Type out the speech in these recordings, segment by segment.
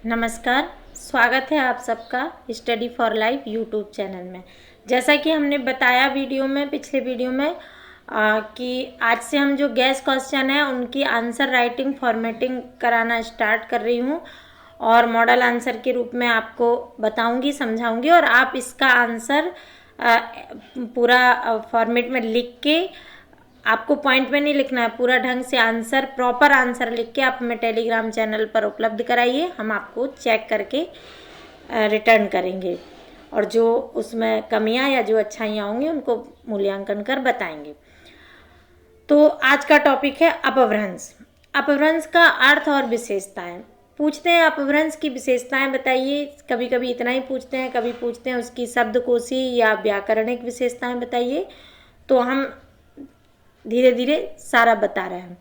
नमस्कार। स्वागत है आप सबका study for life YouTube channel में। जैसा कि हमने बताया पिछले वीडियो में कि आज से हम जो गैस क्वेश्चन है उनकी आंसर राइटिंग फॉर्मेटिंग कराना स्टार्ट कर रही हूँ और मॉडल आंसर के रूप में आपको बताऊंगी, समझाऊंगी और आप इसका आंसर पूरा फॉर्मेट में लिख के, आपको पॉइंट में नहीं लिखना है, पूरा ढंग से आंसर, प्रॉपर आंसर लिख के आप हमें टेलीग्राम चैनल पर उपलब्ध कराइए। हम आपको चेक करके रिटर्न करेंगे और जो उसमें कमियां या जो अच्छाइयाँ होंगी उनको मूल्यांकन कर बताएंगे। तो आज का टॉपिक है अपभ्रंश। अपभ्रंश का अर्थ और विशेषताएं पूछते हैं। अपभ्रंश की विशेषताएं बताइए। कभी कभी इतना ही पूछते हैं, कभी पूछते हैं उसकी शब्दकोशी या व्याकरणिक विशेषताएं बताइए। तो हम धीरे धीरे सारा बता रहे हैं।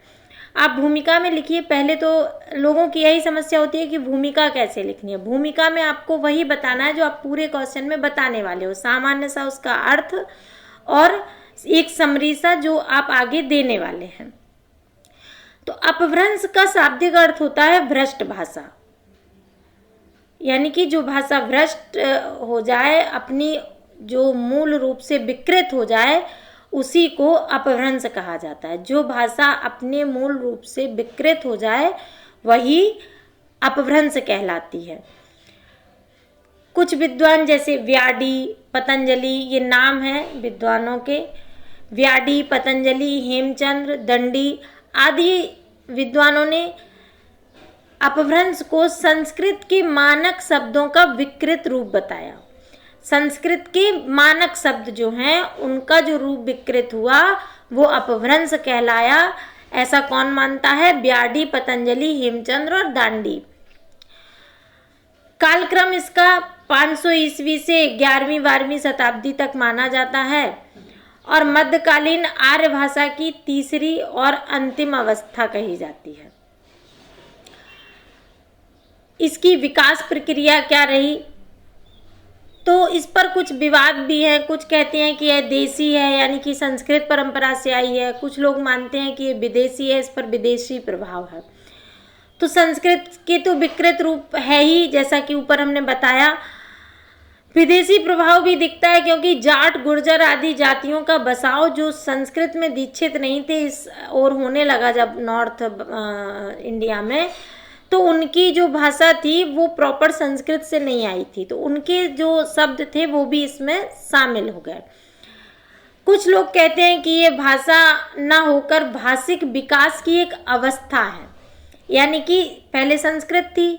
आप भूमिका में लिखिए। पहले तो लोगों की यही समस्या होती है कि भूमिका कैसे लिखनी है। भूमिका में आपको वही बताना है जो आप पूरे क्वेश्चन में बताने वाले हो, सामान्य सा उसका अर्थ और एक समरी सा जो आप आगे देने वाले हैं। तो अपभ्रंश का शाब्दिक अर्थ होता है भ्रष्ट भाषा, यानी कि जो भाषा भ्रष्ट हो जाए, अपनी जो मूल रूप से विकृत हो जाए, उसी को अपभ्रंश कहा जाता है। जो भाषा अपने मूल रूप से विकृत हो जाए वही अपभ्रंश कहलाती है। कुछ विद्वान जैसे व्याडी, पतंजलि, ये नाम हैं विद्वानों के। व्याडी, पतंजलि, हेमचंद्र, दंडी आदि विद्वानों ने अपभ्रंश को संस्कृत के मानक शब्दों का विकृत रूप बताया। संस्कृत के मानक शब्द जो हैं उनका जो रूप विकृत हुआ वो अपभ्रंश कहलाया। ऐसा कौन मानता है? व्याडी, पतंजलि, हेमचंद्र और दांडी। कालक्रम इसका 500 ईस्वी से 11वीं-12वीं शताब्दी तक माना जाता है और मध्यकालीन आर्य भाषा की तीसरी और अंतिम अवस्था कही जाती है। इसकी विकास प्रक्रिया क्या रही, तो इस पर कुछ विवाद भी है। कुछ कहते हैं कि यह देसी है, यानी कि संस्कृत परंपरा से आई है। कुछ लोग मानते हैं कि ये विदेशी है, इस पर विदेशी प्रभाव है। तो संस्कृत के तो विकृत रूप है ही, जैसा कि ऊपर हमने बताया। विदेशी प्रभाव भी दिखता है क्योंकि जाट, गुर्जर आदि जातियों का बसाव जो संस्कृत में दीक्षित नहीं थे इस और होने लगा जब नॉर्थ इंडिया में, तो उनकी जो भाषा थी वो प्रॉपर संस्कृत से नहीं आई थी, तो उनके जो शब्द थे वो भी इसमें शामिल हो गए। कुछ लोग कहते हैं कि ये भाषा ना होकर भाषिक विकास की एक अवस्था है, यानी कि पहले संस्कृत थी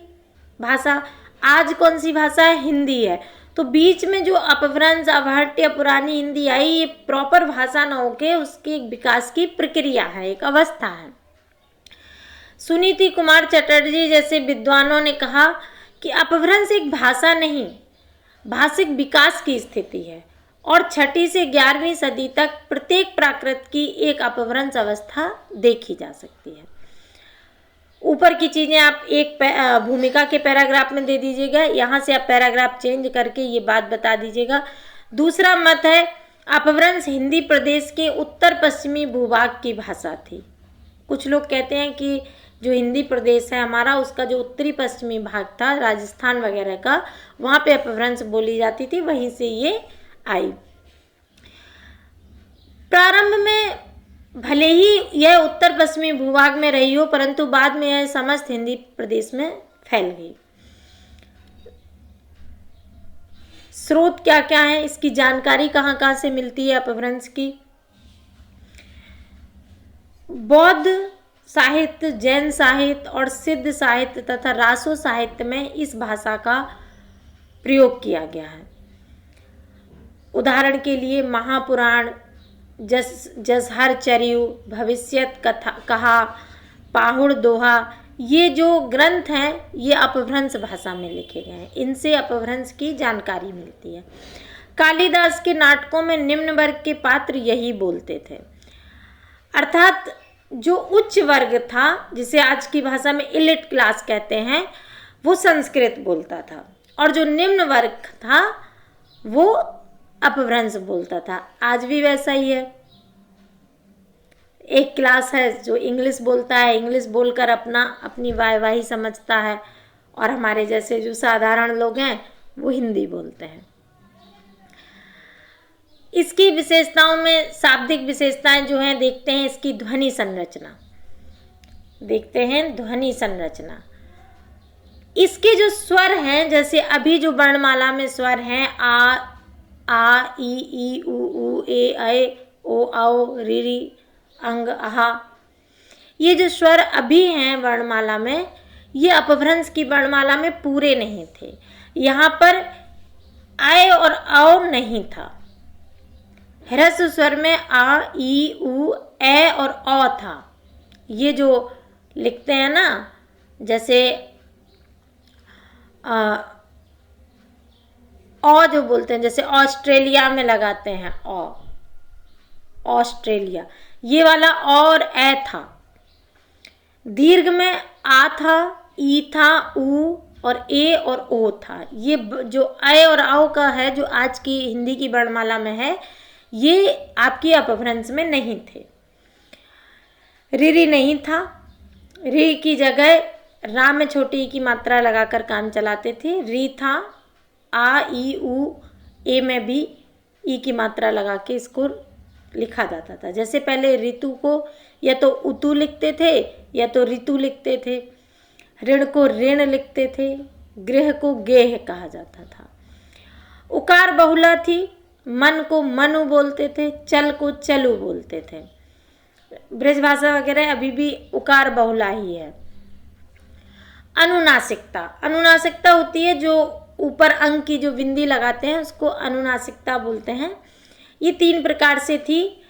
भाषा, आज कौन सी भाषा है? हिंदी है। तो बीच में जो अपभ्रंश, अवहट्य, पुरानी हिंदी आई, ये प्रॉपर भाषा ना होके उसकी एक विकास की प्रक्रिया है, एक अवस्था है। सुनीति कुमार चटर्जी जैसे विद्वानों ने कहा कि अपभ्रंश एक भाषा नहीं, भाषिक विकास की स्थिति है और 6वीं से 11वीं सदी तक प्रत्येक प्राकृत की एक अपभ्रंश अवस्था देखी जा सकती है। ऊपर की चीज़ें आप एक भूमिका के पैराग्राफ में दे दीजिएगा, यहाँ से आप पैराग्राफ चेंज करके ये बात बता दीजिएगा। दूसरा मत है अपभ्रंश हिंदी प्रदेश के उत्तर पश्चिमी भूभाग की भाषा थी। कुछ लोग कहते हैं कि जो हिंदी प्रदेश है हमारा, उसका जो उत्तरी पश्चिमी भाग था, राजस्थान वगैरह का, वहाँ पे अपभ्रंश बोली जाती थी, वहीं से ये आई। प्रारंभ में भले ही यह उत्तर पश्चिमी भूभाग में रही हो, परंतु बाद में यह समस्त हिंदी प्रदेश में फैल गई। स्रोत क्या क्या है, इसकी जानकारी कहाँ कहाँ से मिलती है अपभ्रंश की? बौद्ध साहित्य, जैन साहित्य और सिद्ध साहित्य तथा रासो साहित्य में इस भाषा का प्रयोग किया गया है। उदाहरण के लिए महापुराण, जसहर चर्यु, भविष्यत कहा, पाहुड़ दोहा, ये जो ग्रंथ हैं ये अपभ्रंश भाषा में लिखे गए हैं। इनसे अपभ्रंश की जानकारी मिलती है। कालिदास के नाटकों में निम्न वर्ग के पात्र यही बोलते थे, अर्थात जो उच्च वर्ग था, जिसे आज की भाषा में इलिट क्लास कहते हैं, वो संस्कृत बोलता था और जो निम्न वर्ग था वो अपभ्रंश बोलता था। आज भी वैसा ही है। एक क्लास है जो इंग्लिश बोलता है, इंग्लिश बोलकर अपनी वाहवाही समझता है, और हमारे जैसे जो साधारण लोग हैं वो हिंदी बोलते हैं। इसकी विशेषताओं में शाब्दिक विशेषताएं जो हैं देखते हैं, इसकी ध्वनि संरचना देखते हैं। ध्वनि संरचना, इसके जो स्वर हैं, जैसे अभी जो वर्णमाला में स्वर हैं आ ई उ ए ऐ ओ औ री री अंग आहा, ये जो स्वर अभी हैं वर्णमाला में, ये अपभ्रंश की वर्णमाला में पूरे नहीं थे। यहाँ पर आय और औ नहीं था। ह्रस्व स्वर में आ ई उ ए और औ था। ये जो लिखते हैं ना, जैसे औ जो बोलते हैं, जैसे ऑस्ट्रेलिया में लगाते हैं औ, ऑस्ट्रेलिया, ये वाला और ए था। दीर्घ में आ था, ई था, उ और ए और ओ था। ये जो ऐ और औ का है, जो आज की हिंदी की वर्णमाला में है, ये आपकी अपभ्रंश में नहीं थे। री नहीं था। री की जगह रा में छोटी ई की मात्रा लगाकर काम चलाते थे। री था। आ ई उ ए में भी ई की मात्रा लगा के इसको लिखा जाता था। जैसे पहले ऋतु को या तो उतु लिखते थे या तो ऋतु लिखते थे। ऋण को ऋण लिखते थे। गृह को गेह कहा जाता था। उकार बहुला थी। मन को मनु बोलते थे। चल को चलु बोलते थे। ब्रज भाषा वगैरह अभी भी उकार बहुला ही है। अनुनासिकता, अनुनासिकता होती है जो ऊपर अंक की जो बिंदी लगाते हैं उसको अनुनासिकता बोलते हैं। ये 3 प्रकार से थी।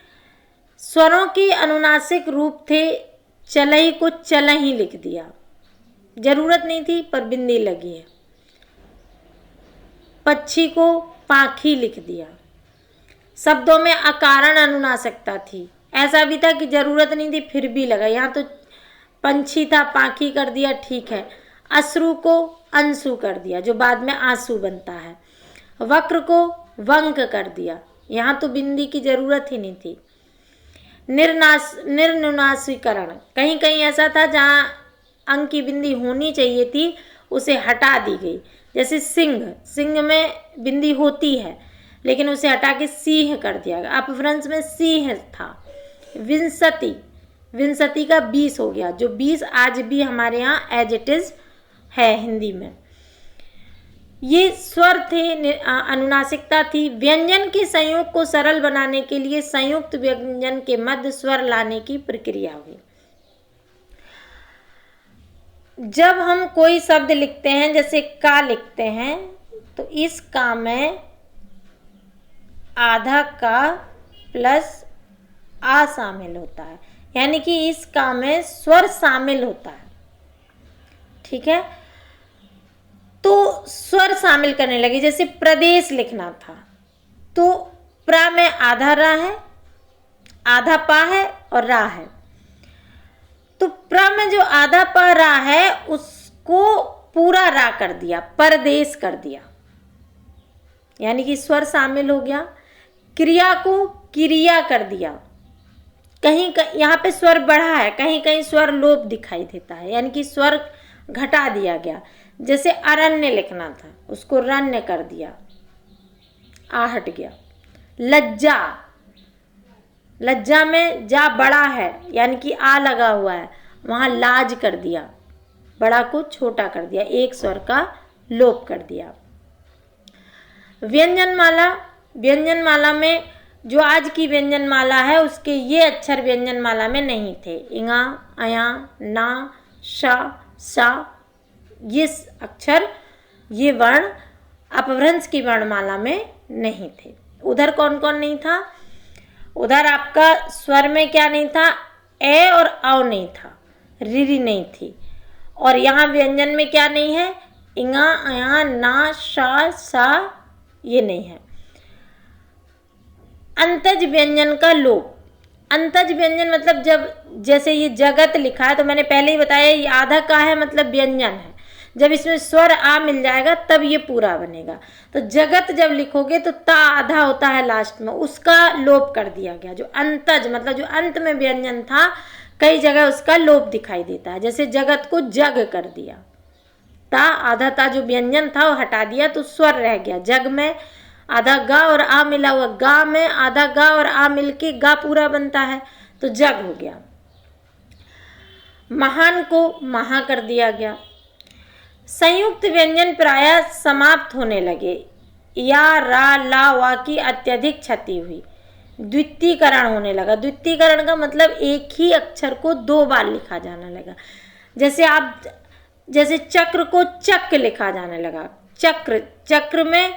स्वरों के अनुनासिक रूप थे। चलई को चलही लिख दिया, जरूरत नहीं थी पर बिंदी लगी है। पक्षी को पाखी लिख दिया। शब्दों में अकारण अनुनासिकता थी। ऐसा भी था कि जरूरत नहीं थी फिर भी लगा। यहाँ तो पंछी था, पाखी कर दिया, ठीक है। अश्रु को अंशु कर दिया, जो बाद में आंसू बनता है। वक्र को वंक कर दिया, यहाँ तो बिंदी की जरूरत ही नहीं थी। निर्नुनासीकरण, कहीं कहीं ऐसा था जहाँ अंक की बिंदी होनी चाहिए थी, उसे हटा दी गई। जैसे सिंह, सिंह में बिंदी होती है लेकिन उसे हटा के सिंह कर दिया गया। अपभ्रंश में सिंह था। विंशति, विंशति का 20 हो गया, जो 20 आज भी हमारे यहाँ एज इट इज है हिंदी में। ये स्वर थे, अनुनासिकता थी। व्यंजन के संयोग को सरल बनाने के लिए संयुक्त व्यंजन के मध्य स्वर लाने की प्रक्रिया हुई। जब हम कोई शब्द लिखते हैं, जैसे का लिखते हैं, तो इस का में आधा का प्लस आ शामिल होता है, यानी कि इस का में स्वर शामिल होता है। ठीक है, तो स्वर शामिल करने लगे। जैसे प्रदेश लिखना था तो प्रा में आधा रा है, आधा पा है और रा है। तो प्रा में जो आधा पा रा है उसको पूरा रा कर दिया, परदेश कर दिया, यानी कि स्वर शामिल हो गया। क्रिया को क्रिया कर दिया। कहीं यहाँ पे स्वर बढ़ा है, कहीं कहीं स्वर लोप दिखाई देता है, यानी कि स्वर घटा दिया गया। जैसे अरण्य लिखना था, उसको रण्य कर दिया, आ हट गया। लज्जा, लज्जा में जा बड़ा है, यानी कि आ लगा हुआ है, वहाँ लाज कर दिया, बड़ा को छोटा कर दिया, एक स्वर का लोप कर दिया। व्यंजनमाला, व्यंजनमाला में जो आज की व्यंजनमाला है उसके ये अक्षर व्यंजनमाला में नहीं थे। इंगा, अया, ना, शा, सा, ये अक्षर, ये वर्ण अपभ्रंश की वर्णमाला में नहीं थे। उधर कौन कौन नहीं था? उधर आपका स्वर में क्या नहीं था? ए और औ नहीं था, री नहीं थी। और यहाँ व्यंजन में क्या नहीं है? इंगा, अया, ना, शा, सा, ये नहीं है। अंतज व्यंजन का लोप। अंतज व्यंजन मतलब जब, जैसे ये जगत लिखा है तो मैंने पहले ही बताया ये आधा का है, मतलब व्यंजन है। जब इसमें स्वर आ मिल जाएगा तब ये पूरा बनेगा। तो जगत जब लिखोगे तो ता आधा होता है लास्ट में, उसका लोप कर दिया गया। जो अंतज मतलब जो अंत में व्यंजन था, कई जगह उसका लोप दिखाई देता है। जैसे जगत को जग कर दिया, आधा ता जो व्यंजन था वो हटा दिया तो स्वर रह गया। जग में आधा गा और आ मिला हुआ, गा में आधा गा और आ मिलके गा पूरा बनता है तो जग हो गया। महान को महा कर दिया गया। संयुक्त व्यंजन प्रायः समाप्त होने लगे या रा ला वा की अत्यधिक क्षति हुई। द्वितीकरण होने लगा। द्वितीकरण का मतलब एक ही अक्षर को दो बार लिखा जाने लगा। जैसे चक्र को चक लिखा जाने लगा। चक्र में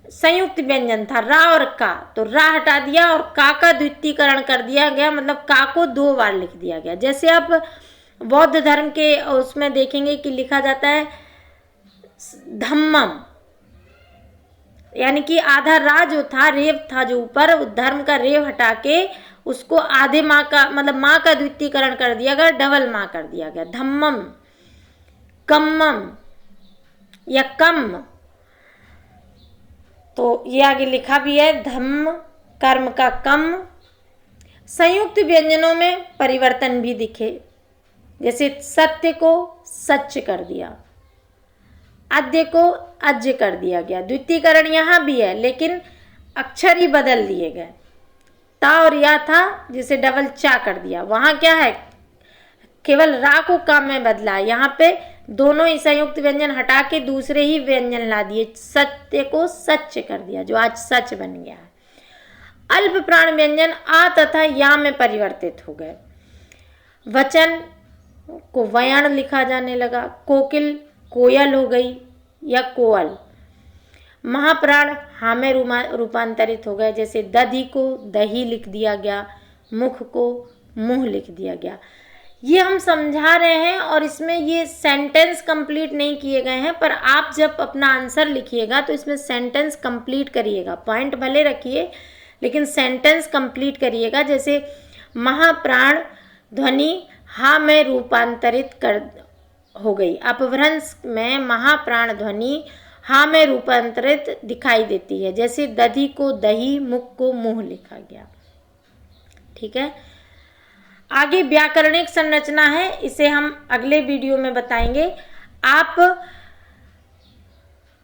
संयुक्त व्यंजन था रा और का, तो रा हटा दिया और का द्वितीकरण कर दिया गया, मतलब का को दो बार लिख दिया गया। जैसे आप बौद्ध धर्म के उसमें देखेंगे कि लिखा जाता है धम्मम, यानी कि आधा रा जो था, रेव था जो ऊपर, धर्म का रेव हटा के उसको आधे माँ का, मतलब माँ का द्वितीकरण कर दिया गया, डबल माँ कर दिया गया। धम्मम, कम्मम या कम, तो ये आगे लिखा भी है धम्म, कर्म का कम। संयुक्त व्यंजनों में परिवर्तन भी दिखे, जैसे सत्य को सच कर दिया, आद्य को अज्य कर दिया गया। द्वितीकरण यहाँ भी है लेकिन अक्षर ही बदल दिए गए। ता और या था जिसे डबल चा कर दिया, वहाँ क्या है केवल रा को का में बदला, यहाँ पे दोनों ही संयुक्त व्यंजन हटा के दूसरे ही व्यंजन ला दिए। सत्य को सच कर दिया जो आज सच बन गया है। अल्प प्राण व्यंजन आ तथा या में परिवर्तित हो गए। वचन को वयण लिखा जाने लगा। कोकिल कोयल हो गई या कोयल। महाप्राण हा में रूपांतरित हो गए, जैसे दधि को दही लिख दिया गया, मुख को मुंह लिख दिया गया। ये हम समझा रहे हैं और इसमें ये सेंटेंस कंप्लीट नहीं किए गए हैं, पर आप जब अपना आंसर लिखिएगा तो इसमें सेंटेंस कंप्लीट करिएगा। पॉइंट भले रखिए लेकिन सेंटेंस कंप्लीट करिएगा। जैसे महाप्राण ध्वनि हा में रूपांतरित हो गई। अपभ्रंश में महाप्राण ध्वनि हा में रूपांतरित दिखाई देती है, जैसे दधि को दही, मुख को मुंह लिखा गया। ठीक है, आगे व्याकरणिक संरचना है, इसे हम अगले वीडियो में बताएंगे। आप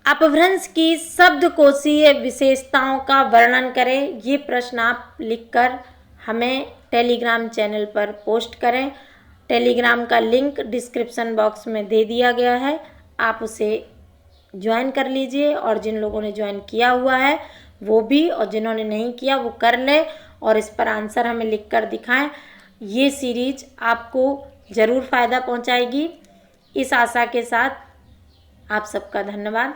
अपभ्रंश की शब्दकोशीय विशेषताओं का वर्णन करें, ये प्रश्न आप लिखकर हमें टेलीग्राम चैनल पर पोस्ट करें। टेलीग्राम का लिंक डिस्क्रिप्शन बॉक्स में दे दिया गया है, आप उसे ज्वाइन कर लीजिए। और जिन लोगों ने ज्वाइन किया हुआ है वो भी, और जिन्होंने नहीं किया वो कर लें और इस पर आंसर हमें लिखकर दिखाएं। ये सीरीज आपको ज़रूर फ़ायदा पहुंचाएगी। इस आशा के साथ आप सबका धन्यवाद।